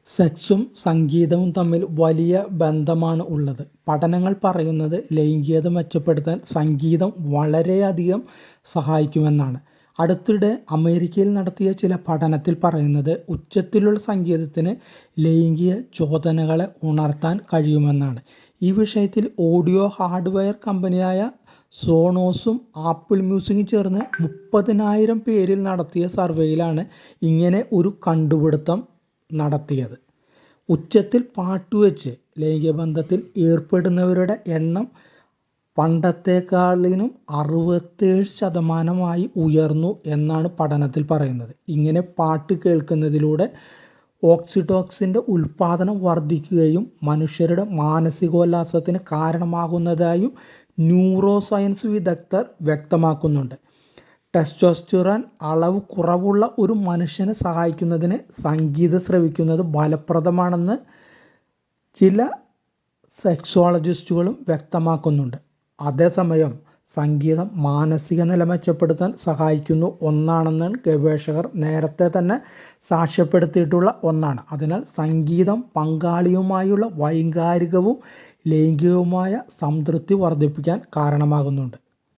സെക്സും സംഗീതവും തമ്മിൽ വലിയ ബന്ധമാണ് ഉള്ളത്. പഠനങ്ങൾ പറയുന്നത് ലൈംഗികത മെച്ചപ്പെടുത്താൻ സംഗീതം വളരെയധികം സഹായിക്കുമെന്നാണ്. അടുത്തിടെ അമേരിക്കയിൽ നടത്തിയ ചില പഠനത്തിൽ പറയുന്നത് ഉച്ചത്തിലുള്ള സംഗീതത്തിന് ലൈംഗിക ചോദനകളെ ഉണർത്താൻ കഴിയുമെന്നാണ്. ഈ വിഷയത്തിൽ ഓഡിയോ ഹാർഡ്വെയർ കമ്പനിയായ സോണോസും ആപ്പിൾ മ്യൂസിക്കും ചേർന്ന് 30,000 പേരിൽ നടത്തിയ സർവേയിലാണ് ഇങ്ങനെ ഒരു കണ്ടുപിടുത്തം നടത്തിയത്. ഉച്ചത്തിൽ പാട്ടുവെച്ച് ലൈംഗിക ബന്ധത്തിൽ ഏർപ്പെടുന്നവരുടെ എണ്ണം പണ്ടത്തെക്കാളിനും 67% ഉയർന്നു എന്നാണ് പഠനത്തിൽ പറയുന്നത്. ഇങ്ങനെ പാട്ട് കേൾക്കുന്നതിലൂടെ ഓക്സിറ്റോസിൻ്റെ ഉൽപ്പാദനം വർദ്ധിക്കുകയും മനുഷ്യരുടെ മാനസികോല്ലാസത്തിന് കാരണമാകുന്നതായും ന്യൂറോ സയൻസ് വിദഗ്ധർ വ്യക്തമാക്കുന്നുണ്ട്. ടെസ്റ്റോസ്റ്ററോൺ അളവ് കുറവുള്ള ഒരു മനുഷ്യനെ സഹായിക്കുന്നതിന് സംഗീതം ശ്രവിക്കുന്നത് ഫലപ്രദമാണെന്ന് ചില സെക്സോളജിസ്റ്റുകളും വ്യക്തമാക്കുന്നുണ്ട്. അതേസമയം സംഗീതം മാനസിക നില മെച്ചപ്പെടുത്താൻ സഹായിക്കുന്ന ഒന്നാണെന്ന് ഗവേഷകർ നേരത്തെ തന്നെ സാക്ഷ്യപ്പെടുത്തിയിട്ടുള്ള ഒന്നാണ്. അതിനാൽ സംഗീതം പങ്കാളിയുമായുള്ള വൈകാരികവും ലൈംഗികവുമായ സംതൃപ്തി വർദ്ധിപ്പിക്കാൻ കാരണമാകുന്നുണ്ട്.